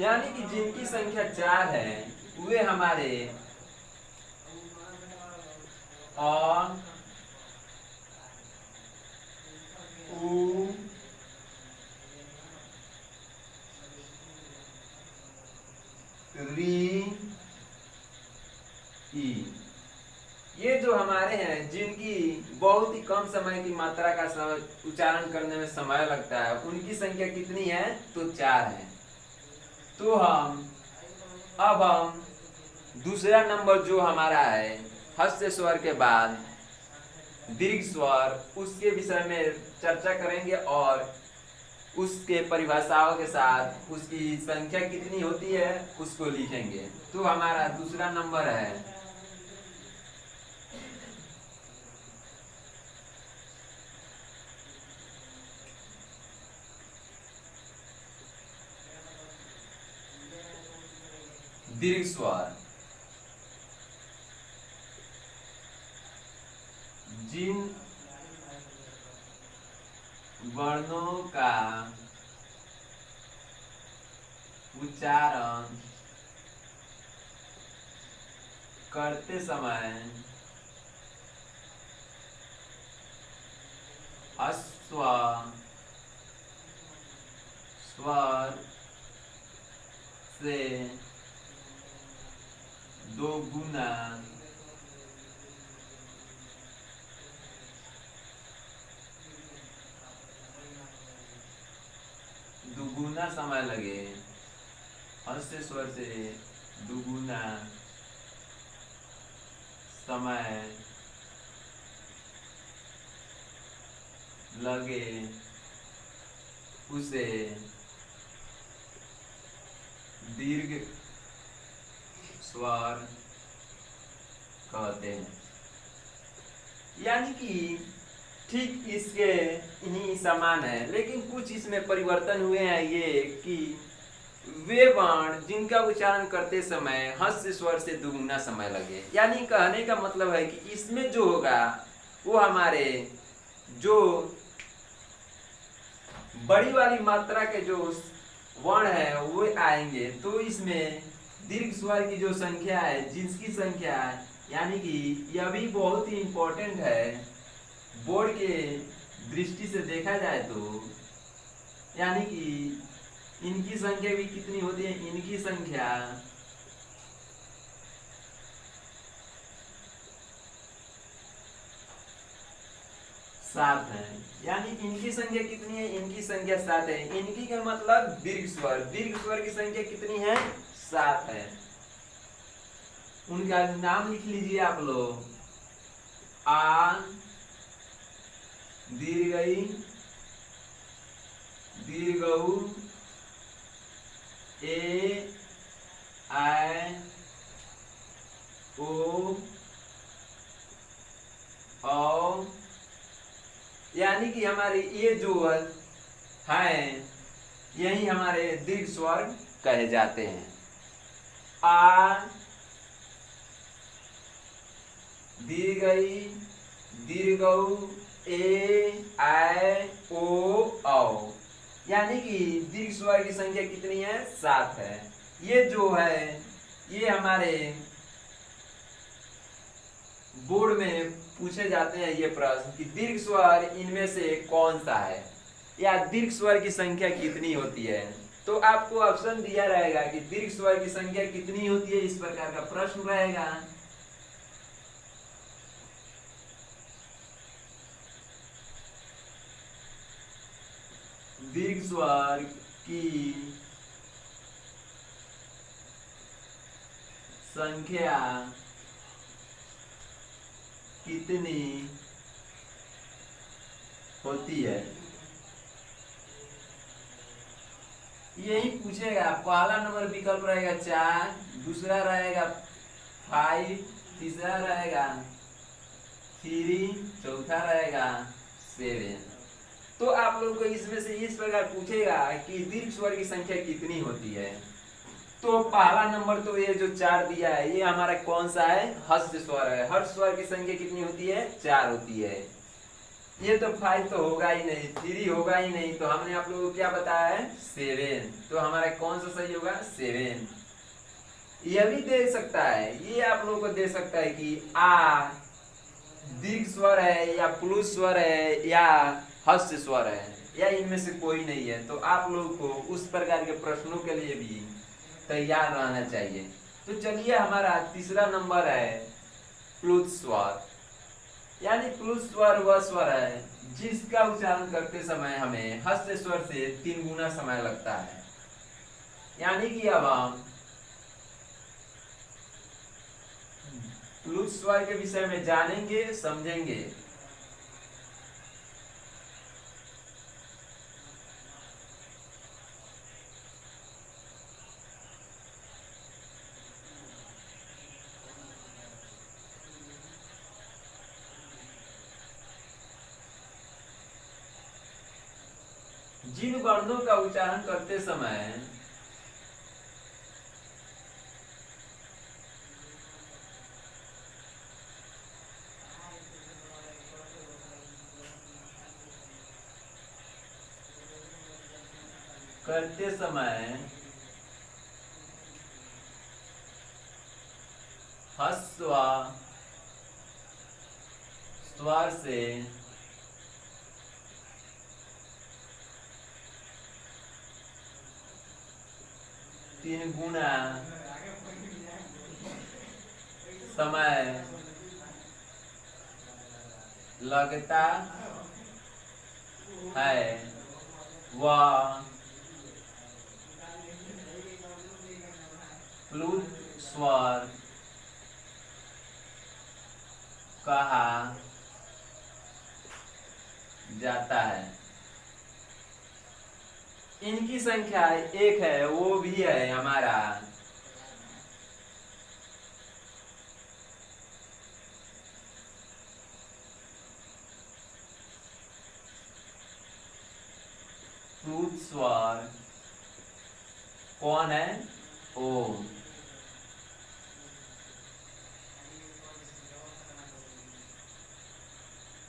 यानी कि जिनकी संख्या 4 है वे हमारे अ, उ, री, ई, ये जो हमारे हैं जिनकी बहुत ही कम समय की मात्रा का समय उच्चारण करने में समय लगता है, उनकी संख्या कितनी है? तो 4 है। तो अब हम दूसरा नंबर जो हमारा है हस्त स्वर के बाद दीर्घ स्वर, उसके विषय में चर्चा करेंगे और उसके परिभाषाओं के साथ उसकी संख्या कितनी होती है उसको लिखेंगे। तो हमारा दूसरा नंबर है दीर्घ स्वर। जिन वर्णों का उच्चारण करते समय ह्रस्व स्वर से दोगुना दुगुना समय लगे, ह्रस्व स्वर से दुगुना समय लगे उसे दीर्घ स्वर कहते हैं। यानी कि ठीक इसके इन्हीं समान है, लेकिन कुछ इसमें परिवर्तन हुए हैं ये कि वे वर्ण जिनका उच्चारण करते समय ह्रस्व स्वर से दुगुना समय लगे। यानी कहने का मतलब है कि इसमें जो होगा वो हमारे जो बड़ी वाली मात्रा के जो वर्ण है वो आएंगे। तो इसमें दीर्घ स्वर की जो संख्या है, जिसकी संख्या, यानी कि यह भी बहुत ही इंपॉर्टेंट है बोर्ड के दृष्टि से देखा जाए तो, यानी कि इनकी संख्या भी कितनी होती है? इनकी संख्या 7 है। यानी इनकी संख्या कितनी है? इनकी संख्या 7 है। इनकी का मतलब दीर्घ स्वर, दीर्घ स्वर की संख्या कितनी है? 7 है। उनका नाम लिख लीजिए आप लोग। आ, दीर्घई, दीर्घऊ, ए, आई, ओ, औ, यानी कि हमारे ये जो हैं यही हमारे दीर्घ स्वर कहे जाते हैं। आ, दीर्घई, दीर्घऊ, ए, आई, ओ, औ, यानी कि दीर्घ स्वर की संख्या कितनी है? 7 है। ये जो है ये हमारे बोर्ड में पूछे जाते हैं ये प्रश्न कि दीर्घ स्वर इनमें से कौन सा है, या दीर्घ स्वर की संख्या कितनी होती है। तो आपको ऑप्शन दिया रहेगा कि दीर्घ स्वर की संख्या कितनी होती है, इस प्रकार का प्रश्न रहेगा। दीर्घ स्वर की संख्या कितनी होती है, यही पूछेगा। पहला नंबर विकल्प रहेगा 4, दूसरा रहेगा 5, तीसरा रहेगा 3, चौथा रहेगा 7। तो आप लोग को इसमें से इस प्रकार पूछेगा कि दीर्घ स्वर की संख्या कितनी होती है। तो पहला नंबर तो ये जो 4 दिया है ये हमारा कौन सा है? ह्रस्व स्वर है। ह्रस्व स्वर की संख्या कितनी होती है? 4 होती है। ये तो 5 तो होगा ही नहीं, 3 होगा ही नहीं, तो हमने आप लोगों को क्या बताया है 7। तो हमारा कौन सा सही होगा 7। यह भी दे सकता है, ये आप लोगों को दे सकता है कि आ दीर्घ स्वर है या प्लुत स्वर है या हस्त स्वर है या इनमें से कोई नहीं है। तो आप लोग को उस प्रकार के प्रश्नों के लिए भी तैयार रहना चाहिए। तो चलिए हमारा तीसरा नंबर है प्लुत स्वर। यानी प्लुत स्वर वह स्वर है जिसका उच्चारण करते समय हमें हस्त स्वर से 3 गुना समय लगता है। यानी कि अब हम प्लुत स्वर के विषय में जानेंगे, समझेंगे। जिन वर्णों का उच्चारण करते समय हस्व स्वर से 3 गुना समय लगता है वह प्लुत स्वर कहा जाता है। इनकी संख्या एक है, वो भी है हमारा प्लुत स्वर। कौन है? ओम।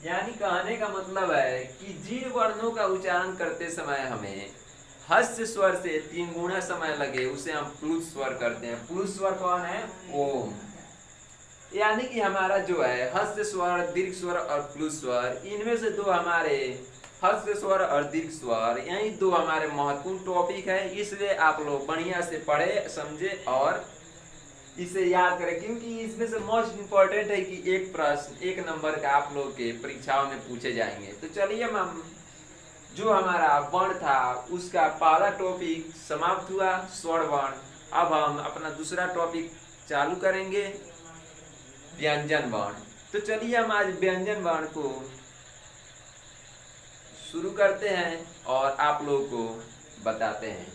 यानी कहने का मतलब है कि जिन वर्णों का उच्चारण करते समय हमें हस्त स्वर से 3 गुना समय लगे उसे हम प्लुत स्वर करते हैं। प्लुत स्वर कौन है? ओम। यानी कि हमारा जो है हस्त स्वर, दीर्घ स्वर और प्लुत स्वर, इनमें से 2 हमारे हस्त स्वर और दीर्घ स्वर, यही 2 हमारे महत्वपूर्ण टॉपिक है। इसलिए आप लोग बढ़िया से पढ़े, समझे और इसे याद करें, क्योंकि इसमें से मोस्ट इंपॉर्टेंट है कि एक प्रश्न 1 नंबर का आप लोग के परीक्षाओं में पूछे जाएंगे। तो चलिए हम जो हमारा वर्ण था उसका पहला टॉपिक समाप्त हुआ, स्वर वर्ण। अब हम अपना दूसरा टॉपिक चालू करेंगे, व्यंजन वर्ण। तो चलिए हम आज व्यंजन वर्ण को शुरू करते हैं और आप लोगों को बताते हैं।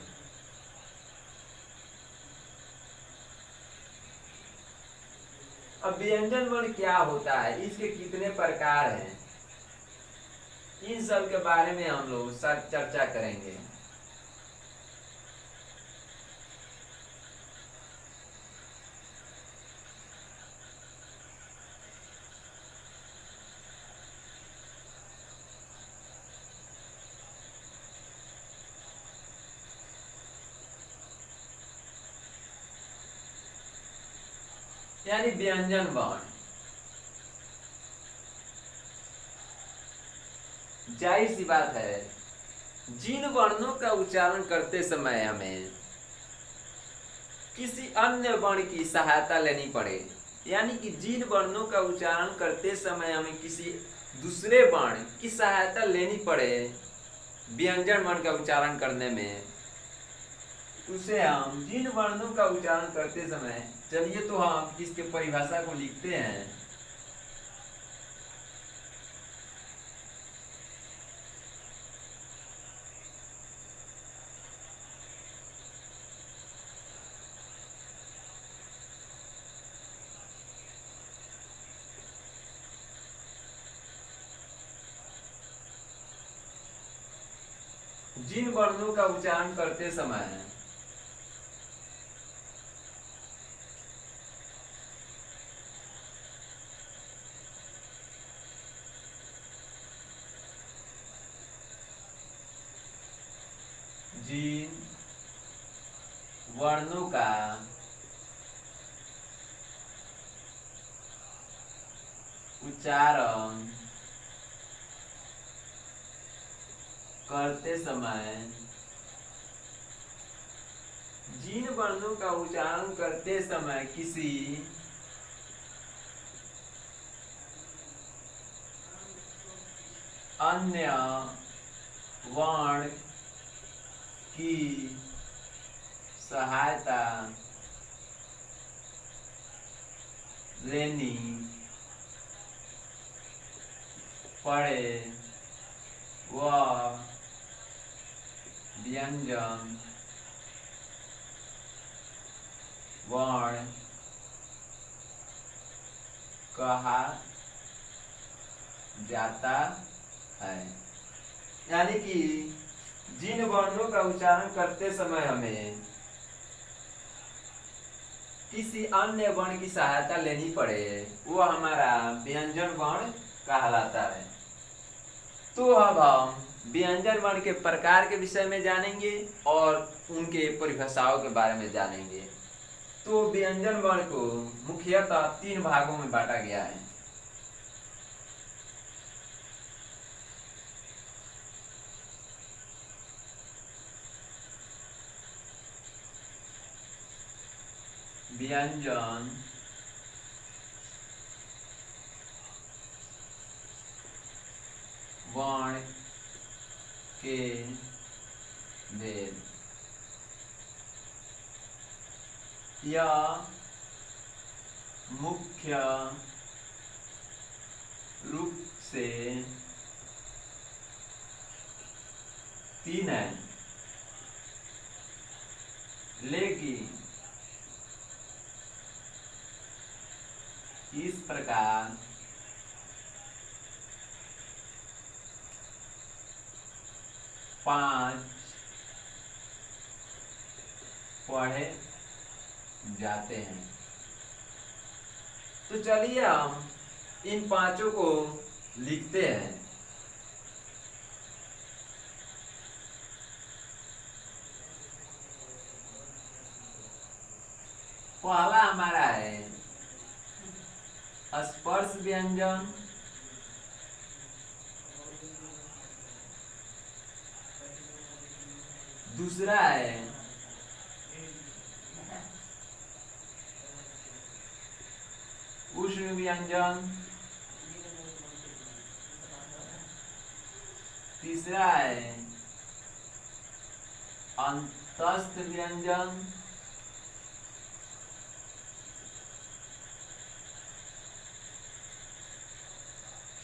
अब व्यंजन वर्ण क्या होता है, इसके कितने प्रकार हैं, इन सब के बारे में हम लोग सर चर्चा करेंगे। यानी व्यंजन वर्ण, जाहिर सी बात है जिन वर्णों का उच्चारण करते समय हमें किसी अन्य वर्ण की सहायता लेनी पड़े, यानी कि जिन वर्णों का उच्चारण करते समय हमें किसी दूसरे वर्ण की सहायता लेनी पड़े व्यंजन वर्ण का उच्चारण करने में, उसे हम जिन वर्णों का उच्चारण करते समय, चलिए तो हम इसके परिभाषा को लिखते हैं। जिन वर्णों का उच्चारण करते समय जिन वर्णों का उच्चारण करते समय जिन वर्णों का उच्चारण करते समय किसी अन्य वर्ण की सहायता लेनी पड़े वह व्यंजन वर्ण कहा जाता है। यानी कि जिन वर्णों का उच्चारण करते समय हमें किसी अन्य वर्ण की सहायता लेनी पड़े वो हमारा व्यंजन वर्ण कहलाता है। तो अब हम व्यंजन वर्ण के प्रकार के विषय में जानेंगे और उनके परिभाषाओं के बारे में जानेंगे। तो व्यंजन वर्ण को मुख्यतः 3 भागों में बांटा गया है। व्यंजन वर्ण के भेद। यह मुख्य रूप से 3 है, लेकिन इस प्रकार पांच पढ़े जाते हैं। तो चलिए हम इन पांचों को लिखते हैं। पहला हमारा है स्पर्श व्यंजन, दूसरा है उष्ण व्यंजन, तीसरा है अंतस्थ व्यंजन,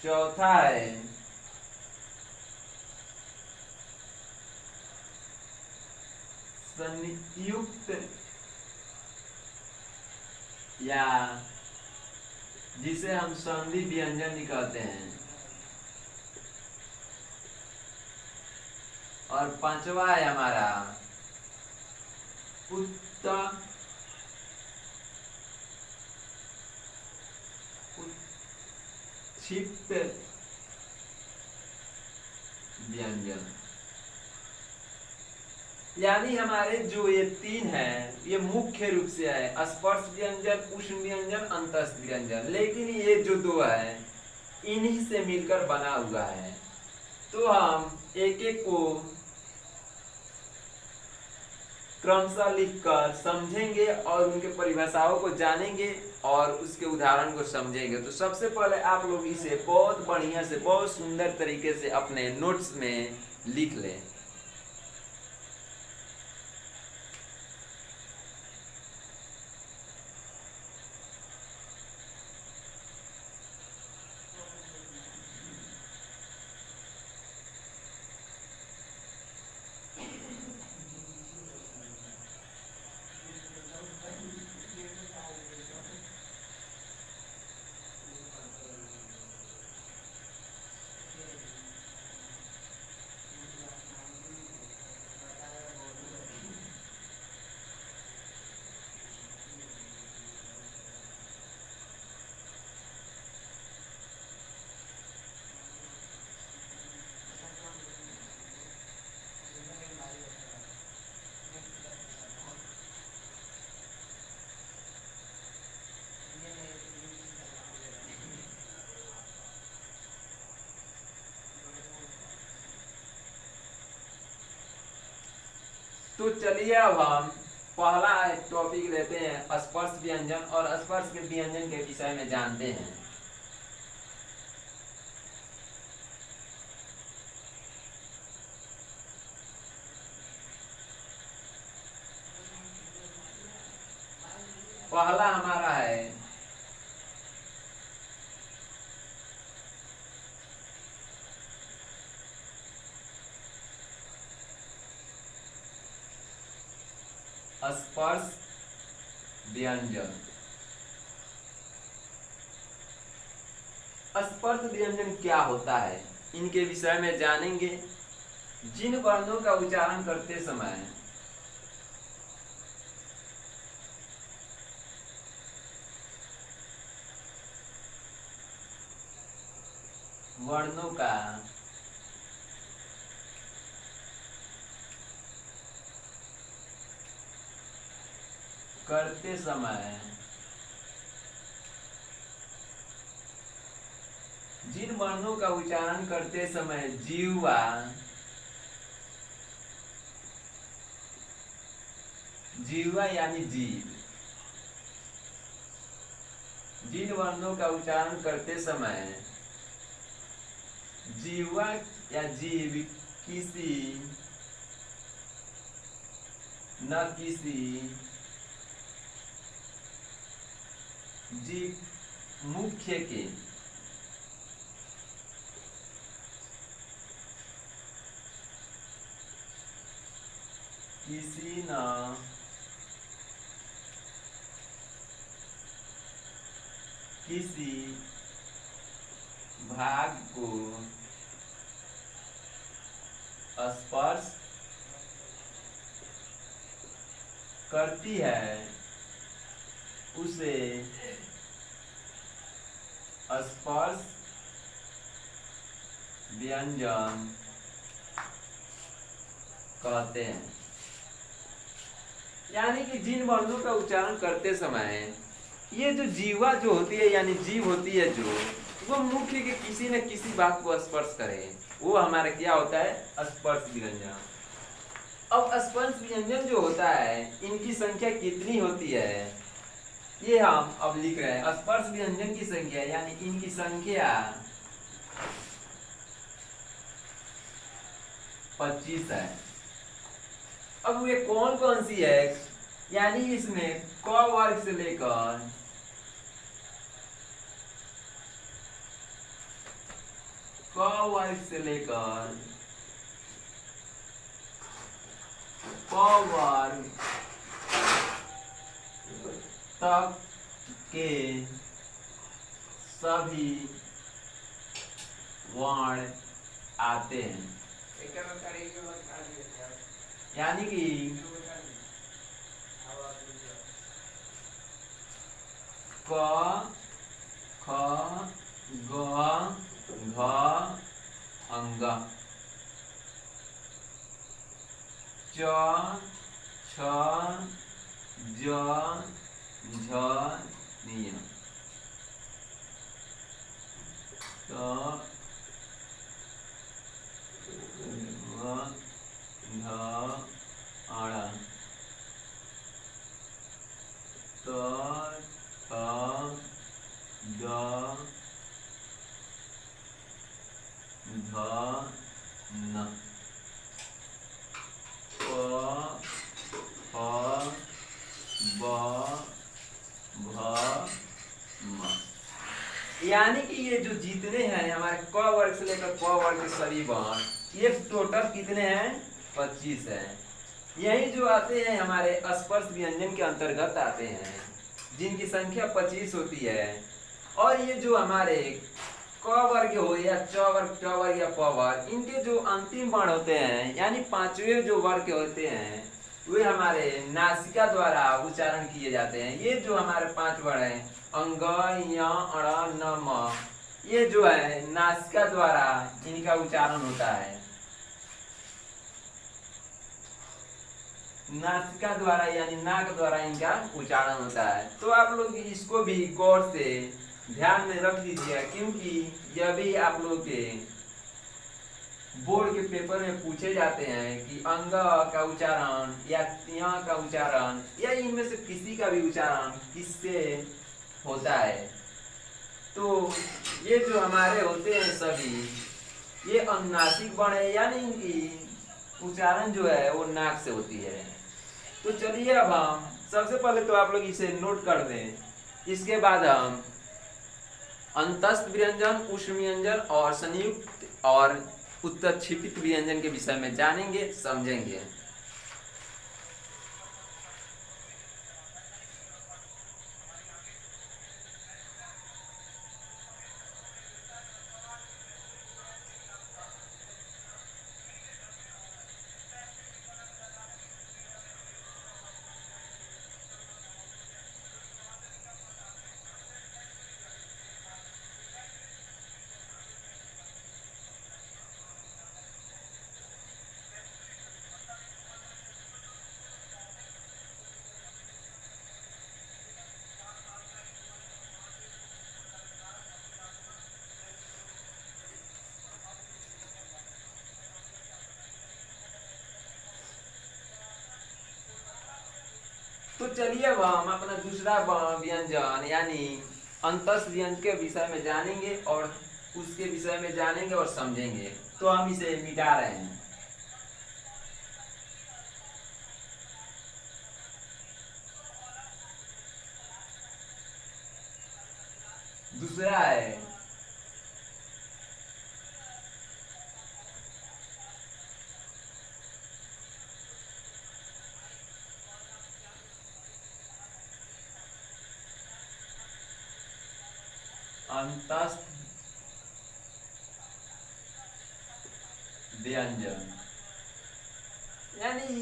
चौथा है संयुक्त या जिसे हम संधि व्यंजन भी कहते हैं, और पांचवा है हमारा उत्क्षिप्त व्यंजन। यानी हमारे जो ये 3 हैं ये मुख्य रूप से है स्पर्श व्यंजन, उष्ण व्यंजन, अंतस्थ व्यंजन, लेकिन ये जो 2 है इन्हीं से मिलकर बना हुआ है। तो हम एक एक को क्रमशः लिखकर समझेंगे और उनके परिभाषाओं को जानेंगे और उसके उदाहरण को समझेंगे। तो सबसे पहले आप लोग इसे बहुत बढ़िया से, बहुत सुंदर तरीके से अपने नोट्स में लिख लें। तो चलिए अब हम पहला टॉपिक लेते हैं स्पर्श व्यंजन, और स्पर्श के व्यंजन के विषय में जानते हैं। पहला हमारा है स्पर्श व्यंजन। स्पर्श व्यंजन क्या होता है, इनके विषय में जानेंगे। जिन वर्णों का उच्चारण करते समय वर्णों का करते समय जिन वर्णों का उच्चारण करते समय जीवा यानी जीव, जिन वर्णों का उच्चारण करते समय जीवा या जीव किसी न किसी जीव मुख्य के किसी न किसी भाग को स्पर्श करती है, उसे स्पर्श व्यंजन कहते हैं। यानी कि जिन वर्णों का उच्चारण करते समय ये जो जीवा जो होती है यानी जीव होती है, जो वो मुख्य के किसी न किसी भाग को स्पर्श करे, वो हमारा क्या होता है, स्पर्श व्यंजन। अब स्पर्श व्यंजन जो होता है इनकी संख्या कितनी होती है, ये हम अब लिख रहे हैं। स्पर्श व्यंजन की संख्या यानी इनकी संख्या 25 है। अब वे कौन कौन सी है, यानी इसमें क वर्ग से लेकर प वर्ग तक के सभी वर्ण आते हैं। यानी कि क ख ग घ अंग, च छ ज झ नियम, त ध अण, त थ द ध न, प फ ब भ म। यानी कि ये जो जितने हैं हमारे क वर्ग से लेकर प वर्ग के सभी वर्ण, ये टोटल कितने हैं, 25 हैं। यही जो आते हैं हमारे स्पर्श व्यंजन के अंतर्गत आते हैं, जिनकी संख्या 25 होती है। और ये जो हमारे क वर्ग हो या च वर्ग, ट वर्ग या प वर्ग, इनके जो अंतिम वर्ण होते हैं यानी पांचवें जो वर्ग होते हैं, वे हमारे नासिका द्वारा उच्चारण किए जाते हैं। ये जो हमारे 5 वर्ण हैं, अंग, य, अण, न, म, ये जो है नासिका द्वारा इनका उच्चारण होता है। नासिका द्वारा यानी नाक द्वारा इनका उच्चारण होता है। तो आप लोग इसको भी गौर से ध्यान में रख लीजिए, क्योंकि यह भी आप लोग के बोर्ड के पेपर में पूछे जाते हैं कि अंग का उच्चारण या य का उच्चारण या इनमें से किसी का भी उच्चारण किससे होता है, तो ये जो हमारे होते हैं सभी, ये अनुनासिक वर्ण है, यानी इनकी उच्चारण जो है वो नाक से होती है। तो चलिए अब हम सबसे पहले तो आप लोग इसे नोट कर दें। इसके बाद हम अंतस्थ व्यंजन, उष्ण व्यंजन और संयुक्त और उत्तरक्षिपित व्यंजन के विषय में जानेंगे, समझेंगे। तो चलिए अब हम अपना दूसरा व्यंजन यानी अंतस व्यंजन के विषय में जानेंगे और उसके विषय में जानेंगे और समझेंगे। तो हम इसे मिटा रहे हैं। दूसरा है अंतस्थ व्यंजन, यानी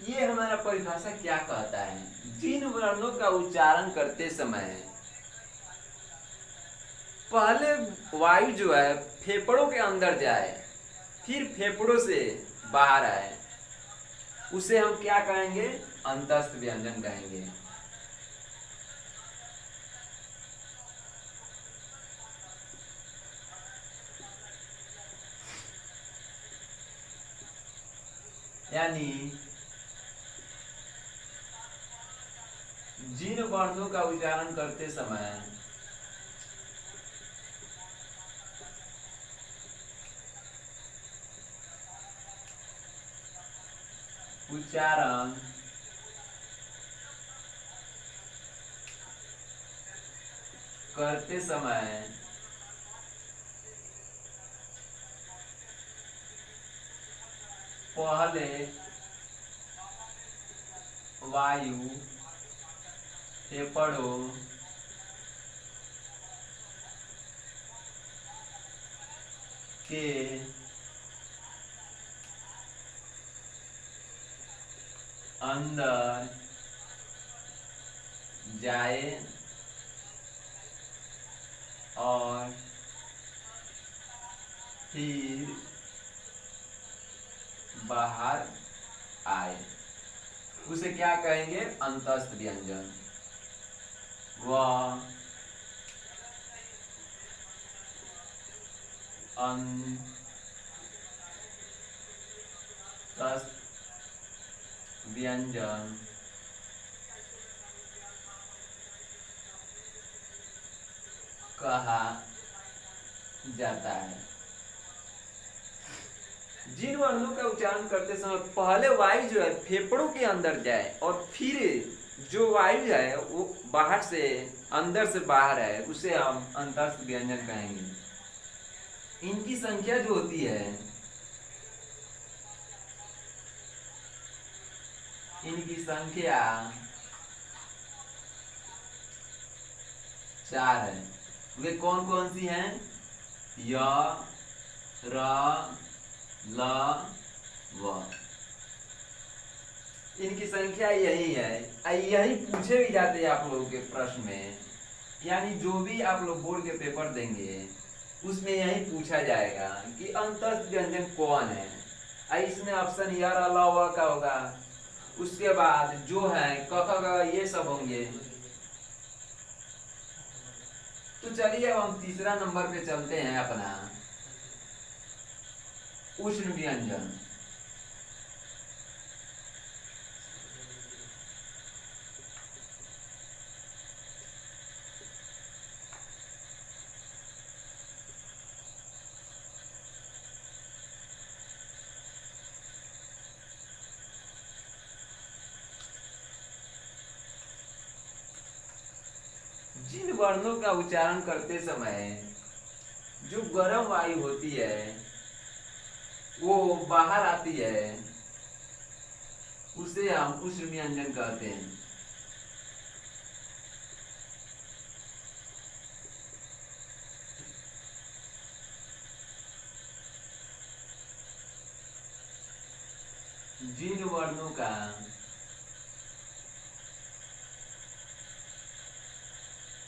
ये हमारा परिभाषा क्या कहता है, जिन वर्णों का उच्चारण करते समय पहले वायु जो है फेफड़ों के अंदर जाए फिर फेफड़ों से बाहर आए, उसे हम क्या कहेंगे, अंतस्थ व्यंजन कहेंगे। यानी जिन वर्णों का उच्चारण करते समय उच्चारण करते समय पहले वायु फेफड़ों के अंदर जाए और फिर बाहर आए, उसे क्या कहेंगे, अंतस्थ व्यंजन। वह अंतस्थ व्यंजन कहा जाता है। जिन वर्णों का उच्चारण करते समय पहले वायु जो है फेफड़ों के अंदर जाए और फिर जो वायु है वो बाहर से अंदर से बाहर है, उसे हम अंतस्थ व्यंजन कहेंगे। इनकी संख्या जो होती है, इनकी संख्या 4 है। वे कौन कौन सी हैं, य, र, ल, व। इनकी संख्या यही है। यही पूछे भी जाते हैं आप लोगों के प्रश्न में, यानी जो भी आप लोग बोर्ड के पेपर देंगे उसमें यही पूछा जाएगा कि अंतस्थ व्यंजन कौन है। इसमें ऑप्शन य, र, ल, व का होगा। उसके बाद जो है क, ख, ग ये सब होंगे। तो चलिए अब हम तीसरा नंबर पे चलते हैं अपना। उष्ण व्यंजन। जिन वर्णों का उच्चारण करते समय जो गर्म वायु होती है वो बाहर आती है, उसे हम उष्ण व्यंजन कहते हैं। जिन वर्णों का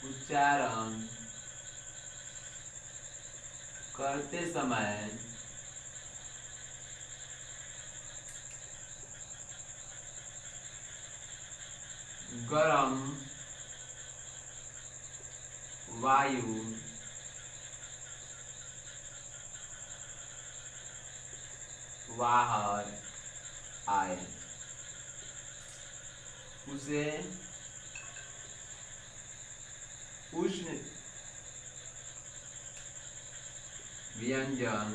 उच्चारण करते समय गरम वायु बाहर आए, उसे उष्ण व्यंजन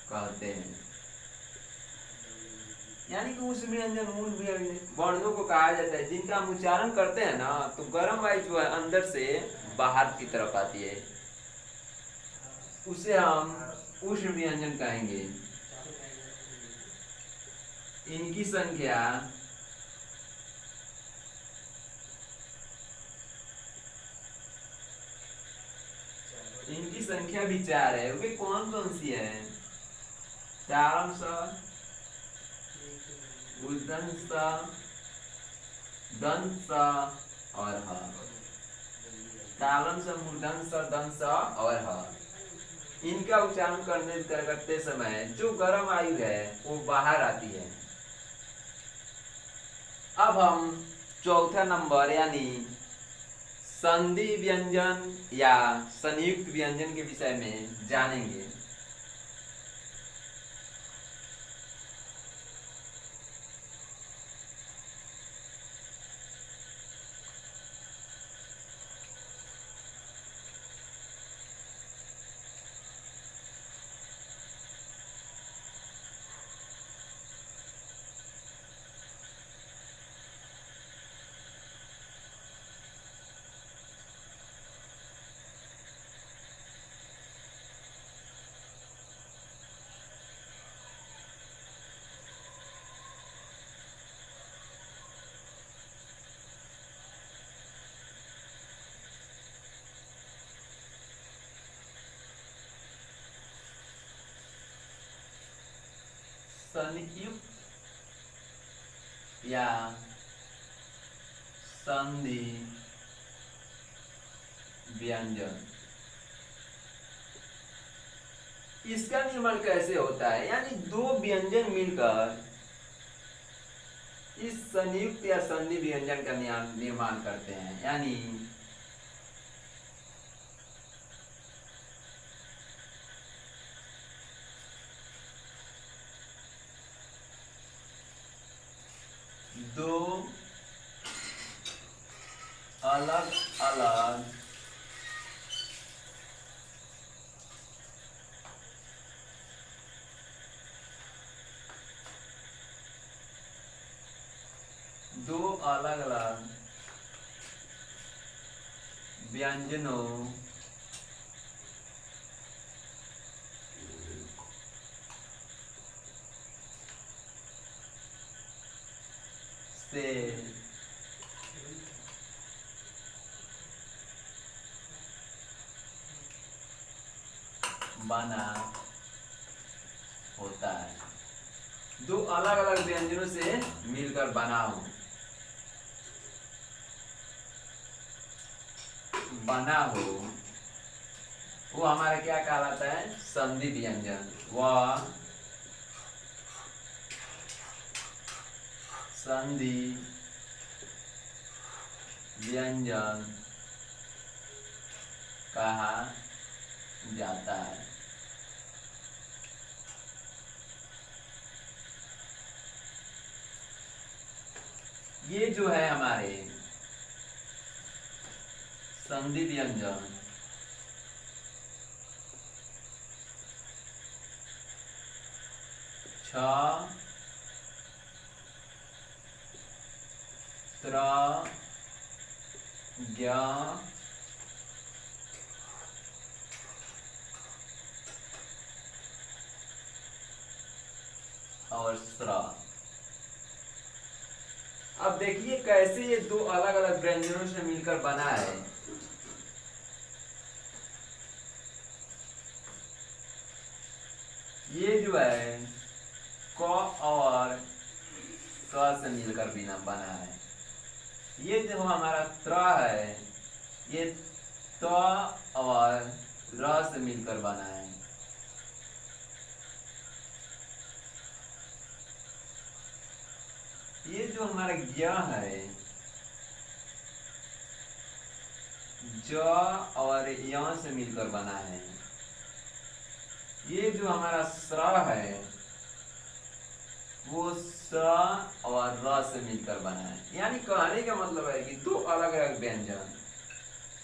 कहते हैं। यानी कि उस व्यंजन मूल वर्णों को कहा जाता है जिनका हम उच्चारण करते हैं ना, तो गर्म वायु जो है अंदर से बाहर की तरफ आती है, उसे हम उष्ण व्यंजन कहेंगे। इनकी संख्या भी 4 है। वे कौन कौन सी है? चारम स, उदन स, दंत स और ह। तालम स, मूर्धन स, दंत स और ह। इनका उच्चारण करते समय जो गर्म आयु है वो बाहर आती है। अब हम चौथा नंबर यानी संधि व्यंजन या संयुक्त व्यंजन के विषय में जानेंगे। संयुक्त या संधि व्यंजन, इसका निर्माण कैसे होता है? यानी दो व्यंजन मिलकर इस संयुक्त या संधि व्यंजन का निर्माण करते हैं। यानी दो अलग अलग व्यंजनों से बना होता है। दो अलग अलग व्यंजनों से मिलकर बना हो वो हमारा क्या कहलाता है? संधि व्यंजन। वह संधि व्यंजन कहा जाता है। ये जो है हमारे संधि व्यंजन, छ, त्र, ज्ञ, और स्र। अब देखिए कैसे ये दो अलग अलग व्यंजनों से मिलकर बना है। ये जो है क और क से मिलकर बना है। ये जो हमारा त्र है ये त और र से मिलकर बना है। ये जो हमारा ज्ञ है ज और य से मिलकर बना है। ये जो हमारा स्र है वो स और र से मिलकर बना है। यानी कहने का मतलब है कि दो अलग अलग व्यंजन।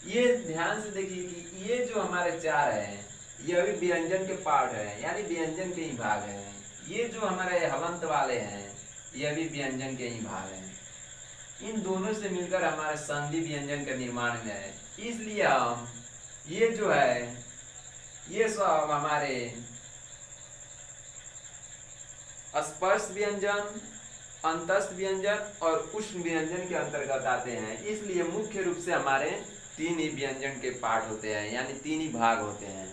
ये ध्यान से देखिए कि ये जो हमारे चार है ये भी व्यंजन के पार्ट है, यानी व्यंजन के ही भाग है। ये जो हमारे हलंत वाले हैं यह भी व्यंजन के ही भाग हैं। इन दोनों से मिलकर हमारे संधि व्यंजन का निर्माण है। इसलिए हम ये जो है ये सब हमारे स्पर्श व्यंजन, अंतस्थ व्यंजन और उष्ण व्यंजन के अंतर्गत आते हैं। इसलिए मुख्य रूप से हमारे तीन ही व्यंजन के पार्ट होते हैं, यानी तीन ही भाग होते हैं।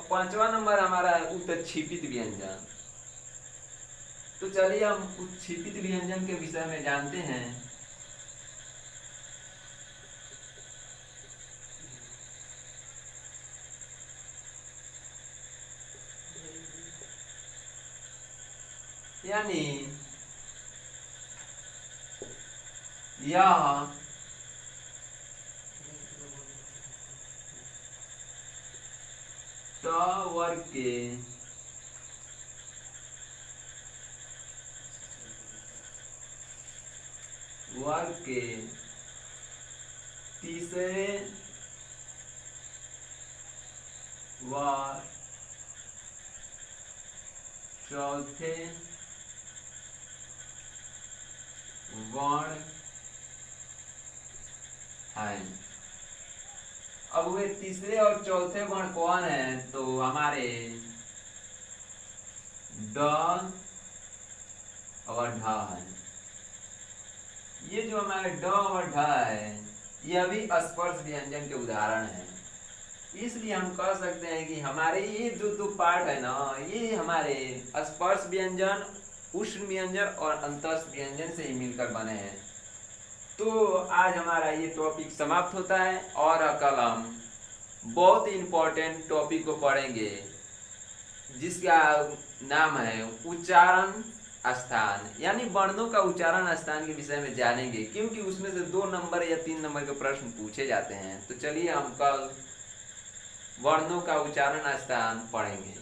पांचवा नंबर हमारा है उत्क्षेपित व्यंजन। तो चलिए हम उत्क्षेपित व्यंजन के विषय में जानते हैं। यानी यह त वर्ग के तीसरे व चौथे वर्ण है। अब वे तीसरे और चौथे वर्ण कौन है? तो हमारे ड और ढ है। ये जो हमारे ड और ढ है यह भी स्पर्श व्यंजन के उदाहरण है। इसलिए हम कह सकते हैं कि हमारे ये जो दो पार्ट है ना ये हमारे स्पर्श व्यंजन, उष्ण व्यंजन और अंतस्थ व्यंजन से ही मिलकर बने हैं। तो आज हमारा ये टॉपिक समाप्त होता है और कल हम बहुत ही इम्पोर्टेंट टॉपिक को पढ़ेंगे जिसका नाम है उच्चारण स्थान, यानी वर्णों का उच्चारण स्थान के विषय में जानेंगे, क्योंकि उसमें से 2 नंबर या 3 नंबर के प्रश्न पूछे जाते हैं। तो चलिए हम कल वर्णों का उच्चारण स्थान पढ़ेंगे।